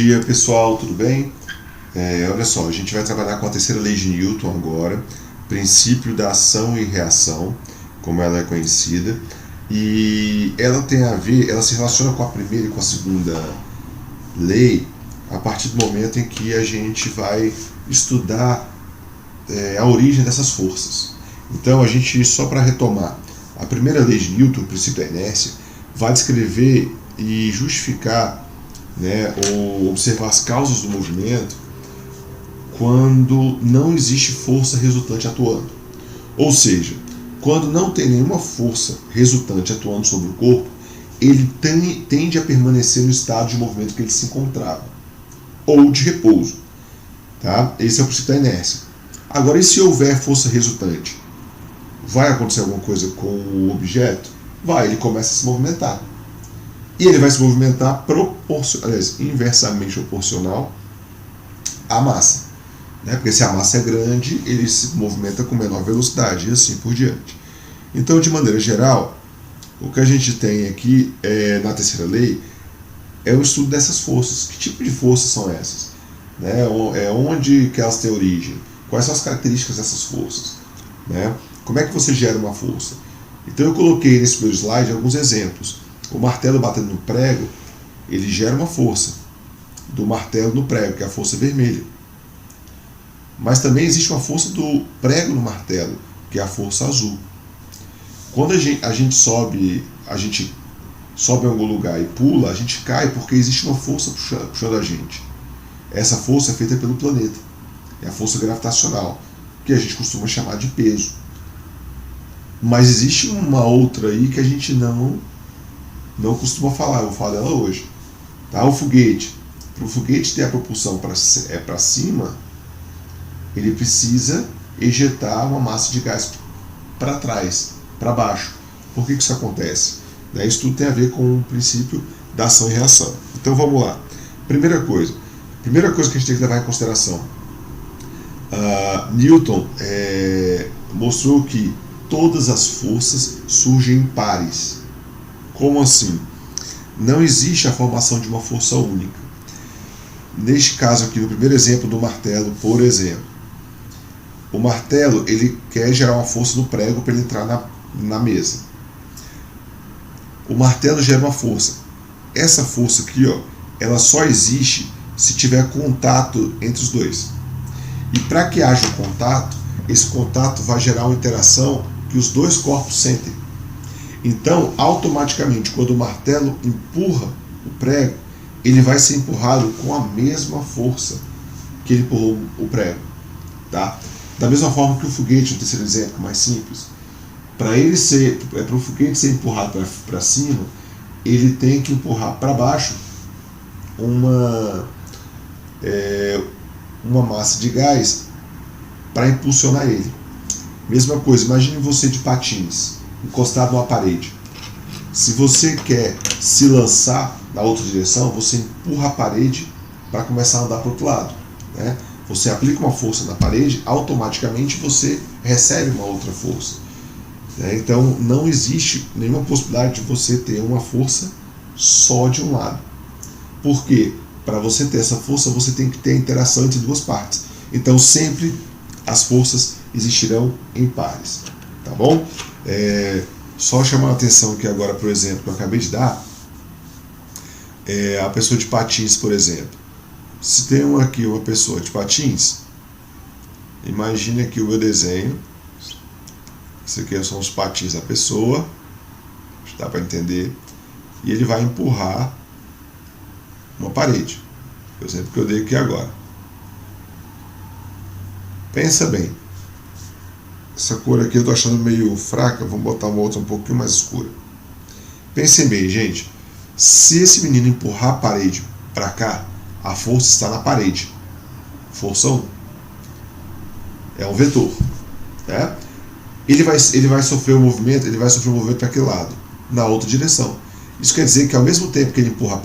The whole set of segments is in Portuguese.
dia, pessoal, tudo bem? Olha só, a gente vai trabalhar com a terceira lei de Newton agora, princípio da ação e reação, como ela é conhecida, e ela tem a ver, ela se relaciona com a primeira e com a segunda lei a partir do momento em que a gente vai estudar a origem dessas forças. Então, a gente, só para retomar, a primeira lei de Newton, o princípio da inércia, vai descrever e justificar, ou observar as causas do movimento quando não existe força resultante atuando. Ou seja, quando não tem nenhuma força resultante atuando sobre o corpo, ele tende a permanecer no estado de movimento que ele se encontrava, ou de repouso. Tá? Esse é o princípio da inércia. Agora, e se houver força resultante? Vai acontecer alguma coisa com o objeto? Vai, ele começa a se movimentar. E ele vai se movimentar inversamente proporcional à massa. Porque se a massa é grande, ele se movimenta com menor velocidade e assim por diante. Então, de maneira geral, o que a gente tem aqui na terceira lei é o estudo dessas forças. Que tipo de forças são essas? Onde que elas têm origem? Quais são as características dessas forças? Como é que você gera uma força? Então eu coloquei nesse meu slide alguns exemplos. O martelo batendo no prego, ele gera uma força do martelo no prego, que é a força vermelha. Mas também existe uma força do prego no martelo, que é a força azul. Quando a gente sobe em algum lugar e pula, a gente cai porque existe uma força puxando a gente. Essa força é feita pelo planeta. É a força gravitacional, que a gente costuma chamar de peso. Mas existe uma outra aí que a gente não costuma falar, eu vou falar dela hoje. Tá? O foguete. Para o foguete ter a propulsão para cima, ele precisa ejetar uma massa de gás para trás, para baixo. Por que isso acontece? Isso tudo tem a ver com o princípio da ação e reação. Então vamos lá. Primeira coisa que a gente tem que levar em consideração. Newton mostrou que todas as forças surgem em pares. Como assim? Não existe a formação de uma força única. Neste caso aqui, no primeiro exemplo do martelo, por exemplo, o martelo ele quer gerar uma força no prego para ele entrar na mesa. O martelo gera uma força. Essa força aqui, ela só existe se tiver contato entre os dois. E para que haja um contato, esse contato vai gerar uma interação que os dois corpos sentem. Então, automaticamente, quando o martelo empurra o prego, ele vai ser empurrado com a mesma força que ele empurrou o prego. Tá? Da mesma forma que o foguete, no terceiro exemplo, mais simples, para o foguete ser empurrado para cima, ele tem que empurrar para baixo uma massa de gás para impulsionar ele. Mesma coisa, imagine você de patins, encostado numa parede. Se você quer se lançar na outra direção, você empurra a parede para começar a andar para o outro lado. Você aplica uma força na parede, automaticamente você recebe uma outra força. Então não existe nenhuma possibilidade de você ter uma força só de um lado. Por quê? Para você ter essa força, você tem que ter a interação entre duas partes. Então sempre as forças existirão em pares. Tá bom? Só chamar a atenção que agora, por exemplo, que eu acabei de dar, a pessoa de patins, por exemplo. Se tem aqui uma pessoa de patins, imagine aqui o meu desenho. Isso aqui são os patins da pessoa, dá para entender, e ele vai empurrar uma parede, por exemplo, que eu dei aqui agora. Pensa bem, essa cor aqui eu estou achando meio fraca, vamos botar uma outra um pouquinho mais escura. Pensem bem, gente, se esse menino empurrar a parede para cá, a força está na parede, força 1, é um vetor, Ele vai sofrer um movimento, para aquele lado, na outra direção. Isso quer dizer que ao mesmo tempo que ele empurra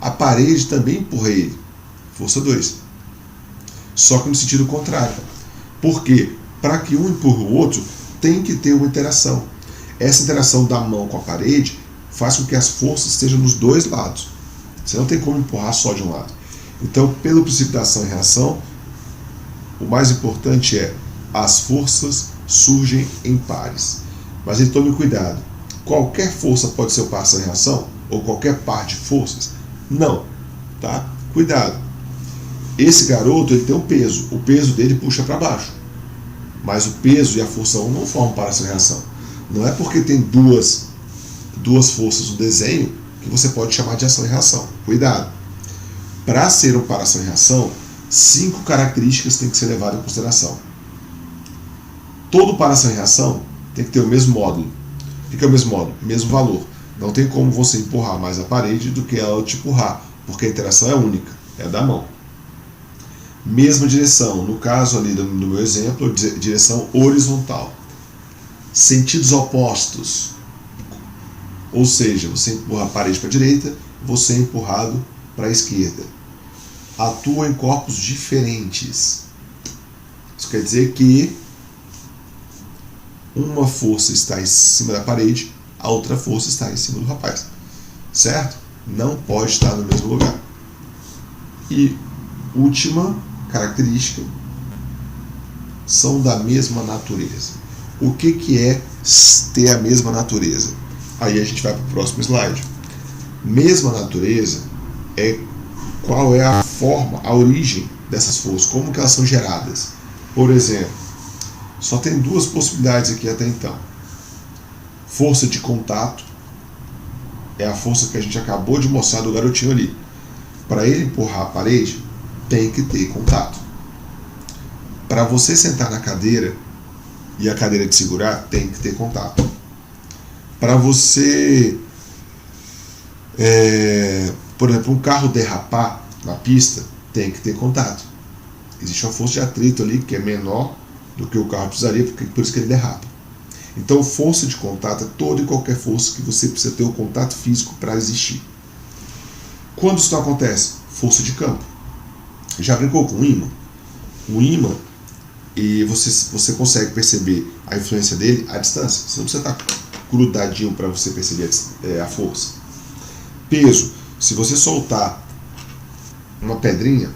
a parede também empurra ele. Força 2. Só que no sentido contrário. Por quê? Para que um empurre o outro, tem que ter uma interação. Essa interação da mão com a parede faz com que as forças estejam nos dois lados. Você não tem como empurrar só de um lado. Então, pelo princípio da ação e reação, o mais importante é as forças surgem em pares. Mas aí tome cuidado. Qualquer força pode ser o par ação e reação? Ou qualquer par de forças? Não. Tá? Cuidado. Esse garoto ele tem um peso. O peso dele puxa para baixo. Mas o peso e a força 1 não formam par ação e reação. Não é porque tem duas forças no desenho que você pode chamar de ação e reação. Cuidado. Para ser um par ação e reação, 5 características têm que ser levadas em consideração. Todo par ação e reação tem que ter o mesmo módulo. O que é o mesmo módulo? Mesmo valor. Não tem como você empurrar mais a parede do que ela te empurrar, porque a interação é única, é da mão. Mesma direção, no caso ali do meu exemplo, direção horizontal. Sentidos opostos, ou seja, você empurra a parede para a direita, você é empurrado para a esquerda. Atuam em corpos diferentes. Isso quer dizer que uma força está em cima da parede, a outra força está em cima do rapaz. Certo? Não pode estar no mesmo lugar. E última característica, são da mesma natureza. O que é ter a mesma natureza? Aí a gente vai para o próximo slide. Mesma natureza é qual é a forma, a origem dessas forças, como que elas são geradas. Por exemplo, só tem 2 possibilidades aqui até então. Força de contato é a força que a gente acabou de mostrar do garotinho ali. Para ele empurrar a parede, tem que ter contato. Para você sentar na cadeira e a cadeira te segurar, tem que ter contato. Para você, por exemplo, um carro derrapar na pista, tem que ter contato. Existe uma força de atrito ali que é menor do que o carro precisaria, por isso que ele derrapa. Então, força de contato é toda e qualquer força que você precisa ter o contato físico para existir. Quando isso não acontece? Força de campo. Já brincou com o ímã? O ímã, e você consegue perceber a influência dele à distância. Você não precisa estar grudadinho para você perceber a força. Peso. Se você soltar uma pedrinha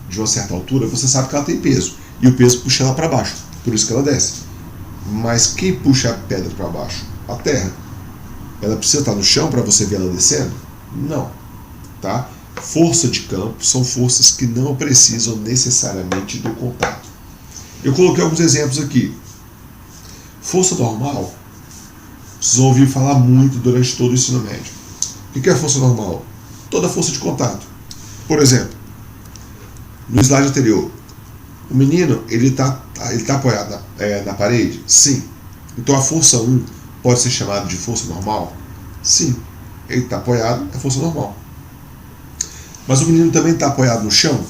de uma certa altura, você sabe que ela tem peso. E o peso puxa ela para baixo. Por isso que ela desce. Mas quem puxa a pedra para baixo? A terra. Ela precisa estar no chão para você ver ela descendo? Não. Tá? Força de campo são forças que não precisam necessariamente do contato. Eu coloquei alguns exemplos aqui. Força normal, vocês vão ouvir falar muito durante todo o ensino médio. O que é força normal? Toda força de contato. Por exemplo, no slide anterior, o menino ele tá apoiado na parede? Sim. Então a força 1 pode ser chamada de força normal? Sim. Ele está apoiado, é força normal. Mas o menino também está apoiado no chão?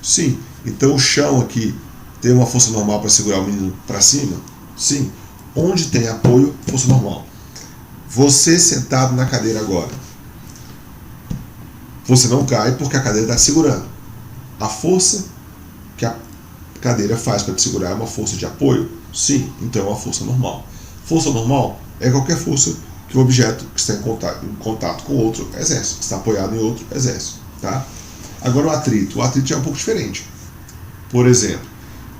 Sim. Então o chão aqui tem uma força normal para segurar o menino para cima? Sim. Onde tem apoio, força normal. Você sentado na cadeira agora, você não cai porque a cadeira está te segurando. A força que a cadeira faz para te segurar é uma força de apoio? Sim. Então é uma força normal. Força normal é qualquer força que o objeto que está em contato com outro exerce, está apoiado em outro exerce. Tá? Agora o atrito já é um pouco diferente. Por exemplo,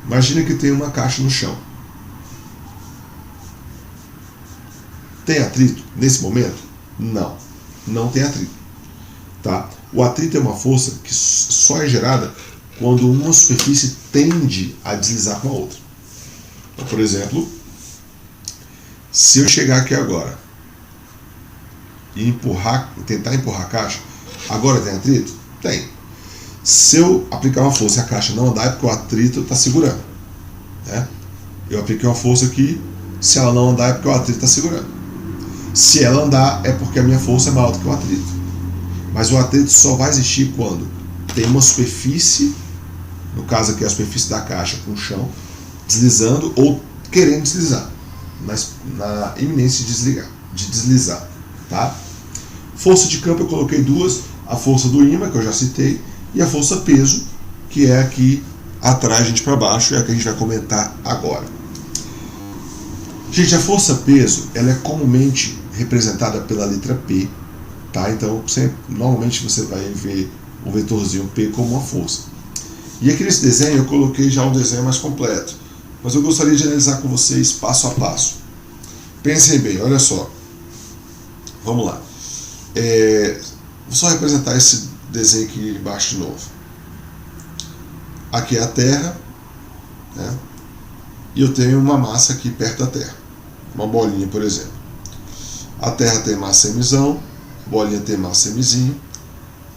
imagina que tem uma caixa no chão. Tem atrito nesse momento? Não, não tem atrito. Tá? O atrito é uma força que só é gerada quando uma superfície tende a deslizar com a outra. Então, por exemplo, se eu chegar aqui agora e tentar empurrar a caixa, agora tem atrito? Tem. Se eu aplicar uma força e a caixa não andar, é porque o atrito está segurando. Né? Eu apliquei uma força aqui, se ela não andar, é porque o atrito está segurando. Se ela andar, é porque a minha força é maior do que o atrito. Mas o atrito só vai existir quando tem uma superfície, no caso aqui a superfície da caixa com o chão, deslizando ou querendo deslizar, mas na iminência de deslizar. Tá? Força de campo eu coloquei 2, a força do ímã, que eu já citei, e a força peso, que é aqui atrai a gente para baixo, é a que a gente vai comentar agora. Gente, a força peso ela é comumente representada pela letra P, Tá? Então, normalmente você vai ver o vetorzinho P como uma força. E aqui nesse desenho eu coloquei já um desenho mais completo, mas eu gostaria de analisar com vocês passo a passo. Pensem bem, olha só. Vamos lá. Vou só representar esse desenho aqui embaixo de novo. Aqui é a Terra, né? E eu tenho uma massa aqui perto da Terra. Uma bolinha, por exemplo. A Terra tem massa mzão, a bolinha tem massa mzinho,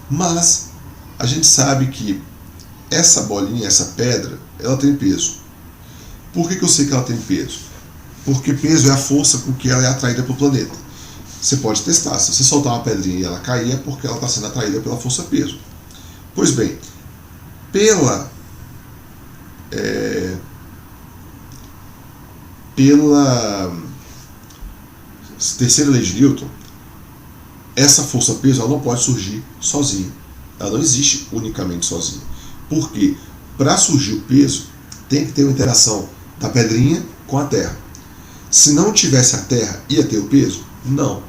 mas a gente sabe que essa bolinha, essa pedra, ela tem peso. Por que eu sei que ela tem peso? Porque peso é a força com que ela é atraída para o planeta. Você pode testar, se você soltar uma pedrinha e ela cair, é porque ela está sendo atraída pela força peso. Pois bem, pela terceira lei de Newton, essa força peso ela não pode surgir sozinha. Ela não existe unicamente sozinha. Por quê? Para surgir o peso, tem que ter uma interação da pedrinha com a Terra. Se não tivesse a Terra, ia ter o peso? Não.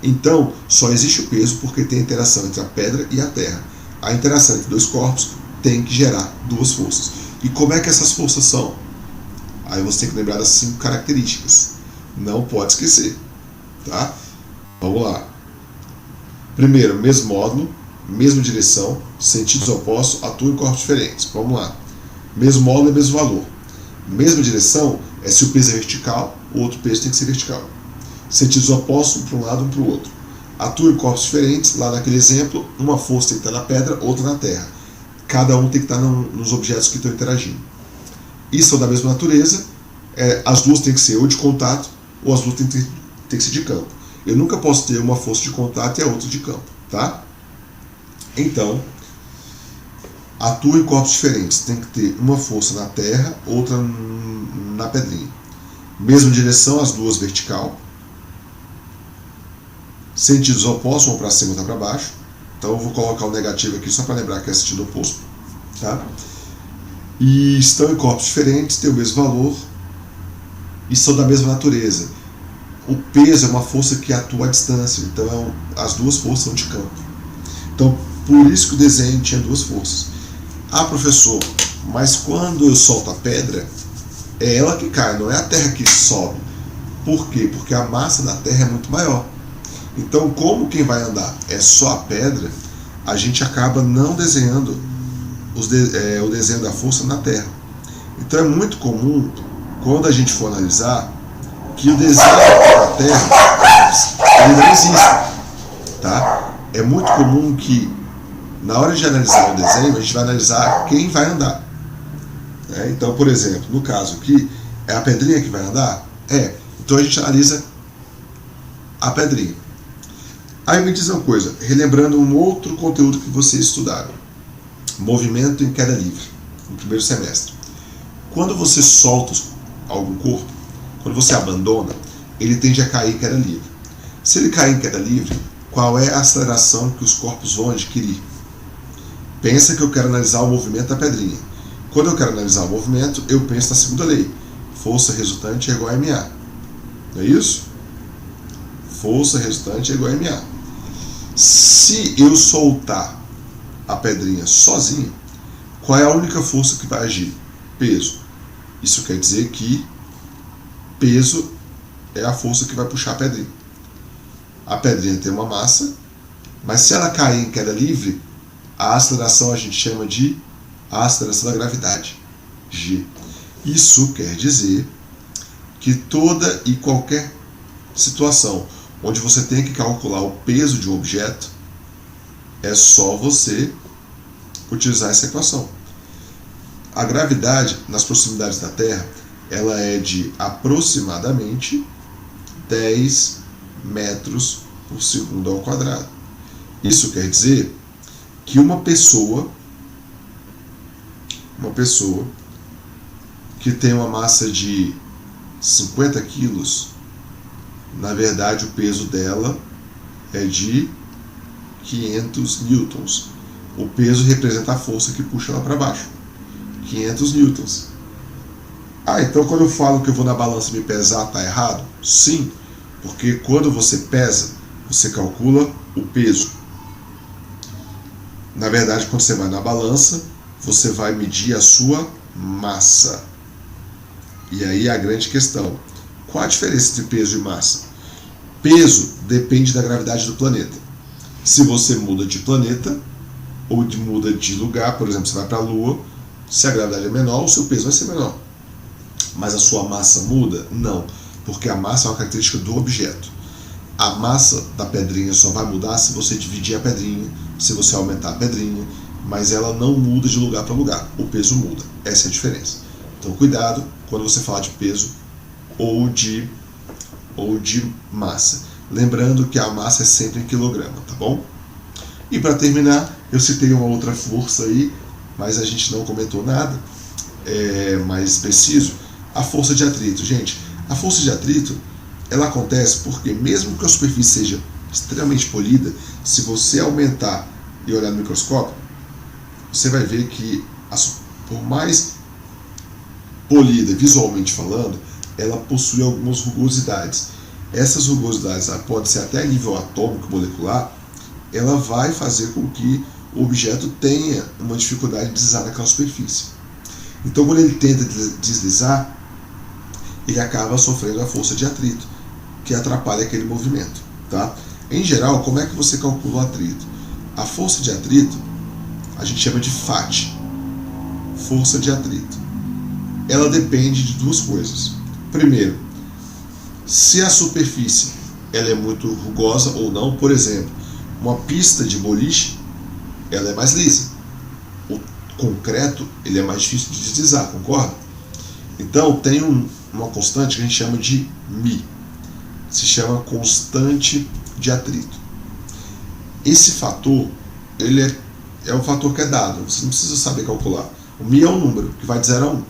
Então, só existe o peso porque tem a interação entre a pedra e a Terra. A interação entre dois corpos tem que gerar duas forças. E como é que essas forças são? Aí você tem que lembrar das 5 características. Não pode esquecer. Tá? Vamos lá. Primeiro, mesmo módulo, mesma direção, sentidos opostos, atuam em corpos diferentes. Vamos lá. Mesmo módulo é mesmo valor. Mesma direção é se o peso é vertical, o outro peso tem que ser vertical. Sentidos opostos, um para um lado, um para o outro. Atuam em corpos diferentes. Lá naquele exemplo, uma força tem que estar na pedra, outra na terra. Cada um tem que estar nos objetos que estão interagindo. E são da mesma natureza. As duas têm que ser ou de contato, ou as duas têm que ser de campo. Eu nunca posso ter uma força de contato e a outra de campo. Tá? Então, atua em corpos diferentes. Tem que ter uma força na terra, outra na pedrinha. Mesma direção, as duas vertical. Sentidos opostos, um para cima e outro para baixo. Então eu vou colocar o negativo aqui só para lembrar que é sentido oposto. Tá? E estão em corpos diferentes, têm o mesmo valor e são da mesma natureza. O peso é uma força que atua à distância, então as duas forças são de campo. Então, por isso que o desenho tinha duas forças. Ah, professor, mas quando eu solto a pedra, é ela que cai, não é a terra que sobe. Por quê? Porque a massa da terra é muito maior. Então, como quem vai andar é só a pedra, a gente acaba não desenhando o desenho da força na terra. Então, é muito comum, quando a gente for analisar, que o desenho da terra ele não exista. Tá? É muito comum que, na hora de analisar o desenho, a gente vai analisar quem vai andar. Então, por exemplo, no caso aqui, é a pedrinha que vai andar? Então a gente analisa a pedrinha. Aí me diz uma coisa, relembrando um outro conteúdo que vocês estudaram. Movimento em queda livre, no primeiro semestre. Quando você solta algum corpo, quando você abandona, ele tende a cair em queda livre. Se ele cair em queda livre, qual é a aceleração que os corpos vão adquirir? Pensa que eu quero analisar o movimento da pedrinha. Quando eu quero analisar o movimento, eu penso na segunda lei. Força resultante é igual a MA. Não é isso? Força resultante é igual a MA. Se eu soltar a pedrinha sozinha, qual é a única força que vai agir? Peso. Isso quer dizer que peso é a força que vai puxar a pedrinha. A pedrinha tem uma massa, mas se ela cair em queda livre, a aceleração a gente chama de a aceleração da gravidade, G. Isso quer dizer que toda e qualquer situação onde você tem que calcular o peso de um objeto, é só você utilizar essa equação. A gravidade nas proximidades da Terra, ela é de aproximadamente 10 metros por segundo ao quadrado. Isso quer dizer que uma pessoa que tem uma massa de 50 quilos, na verdade o peso dela é de 500 newtons. O peso representa a força que puxa ela para baixo. 500 newtons. Então quando eu falo que eu vou na balança me pesar, está errado? Sim, porque quando você pesa, você calcula o peso. Na verdade, quando você vai na balança, você vai medir a sua massa. E aí a grande questão, qual a diferença entre peso e massa? Peso depende da gravidade do planeta. Se você muda de planeta, ou muda de lugar, por exemplo, você vai para a Lua, se a gravidade é menor, o seu peso vai ser menor. Mas a sua massa muda? Não, porque a massa é uma característica do objeto. A massa da pedrinha só vai mudar se você dividir a pedrinha, se você aumentar a pedrinha, mas ela não muda de lugar para lugar, o peso muda. Essa é a diferença. Então cuidado quando você falar de peso ou de massa. Lembrando que a massa é sempre em quilograma, tá bom? E para terminar, eu citei uma outra força aí, mas a gente não comentou nada mais preciso. A força de atrito. Gente, a força de atrito, ela acontece porque mesmo que a superfície seja extremamente polida, se você aumentar e olhar no microscópio, você vai ver que, por mais polida visualmente falando, ela possui algumas rugosidades. Essas rugosidades podem ser até a nível atômico, molecular, ela vai fazer com que o objeto tenha uma dificuldade de deslizar naquela superfície. Então, quando ele tenta deslizar, ele acaba sofrendo a força de atrito, que atrapalha aquele movimento. Tá? Em geral, como é que você calcula o atrito? A força de atrito, a gente chama de FAT, força de atrito. Ela depende de duas coisas. Primeiro, se a superfície ela é muito rugosa ou não. Por exemplo, uma pista de boliche, ela é mais lisa. O concreto, ele é mais difícil de deslizar, concorda? Então, tem uma constante que a gente chama de μ. Se chama constante de atrito. Esse fator, ele é um fator que é dado, você não precisa saber calcular. O μ é um número que vai de 0 a 1.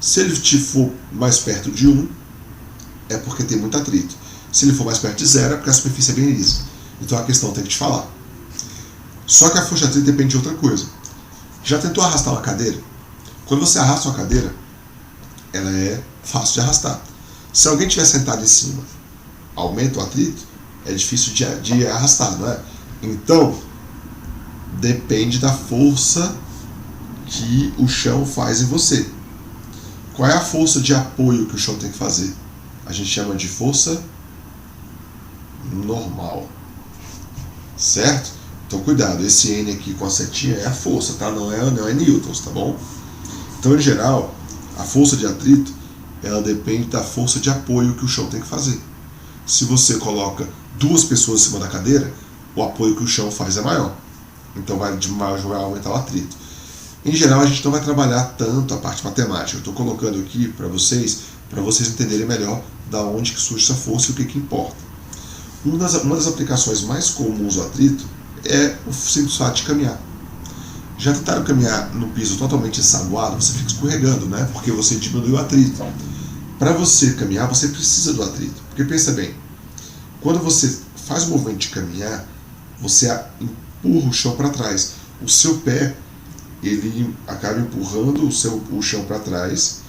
Se ele for mais perto de 1, é porque tem muito atrito. Se ele for mais perto de 0, é porque a superfície é bem lisa. Então a questão tem que te falar. Só que a força de atrito depende de outra coisa. Já tentou arrastar uma cadeira? Quando você arrasta uma cadeira, ela é fácil de arrastar. Se alguém estiver sentado em cima, aumenta o atrito, é difícil de arrastar, não é? Então, depende da força que o chão faz em você. Qual é a força de apoio que o chão tem que fazer? A gente chama de força normal. Certo? Então cuidado, esse N aqui com a setinha é a força, tá? Não é newtons, tá bom? Então, em geral, a força de atrito, ela depende da força de apoio que o chão tem que fazer. Se você coloca duas pessoas em cima da cadeira, o apoio que o chão faz é maior. Então vai aumentar o atrito. Em geral, a gente não vai trabalhar tanto a parte matemática. Eu estou colocando aqui para vocês entenderem melhor da onde que surge essa força e o que importa. Uma das aplicações mais comuns do atrito é o simples fato de caminhar. Já tentaram caminhar no piso totalmente ensaboado? Você fica escorregando, né? Porque você diminuiu o atrito. Para você caminhar, você precisa do atrito. Porque pensa bem, quando você faz o movimento de caminhar, você empurra o chão para trás. O seu pé, ele acaba empurrando o chão para trás,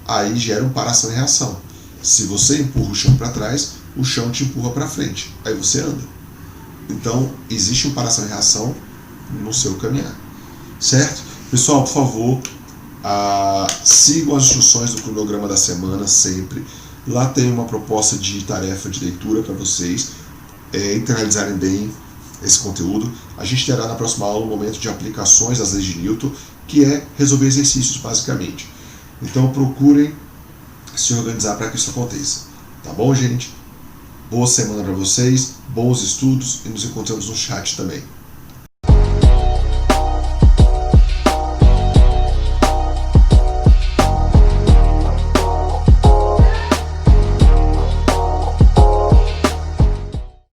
aí gera um paração e reação. Se você empurra o chão para trás, o chão te empurra para frente, aí você anda. Então, existe um paração e reação no seu caminhar. Certo? Pessoal, por favor, sigam as instruções do cronograma da semana sempre. Lá tem uma proposta de tarefa de leitura para vocês internalizarem bem esse conteúdo. A gente terá na próxima aula um momento de aplicações das leis de Newton, que é resolver exercícios basicamente. Então procurem se organizar para que isso aconteça. Tá bom, gente? Boa semana para vocês, bons estudos e nos encontramos no chat também.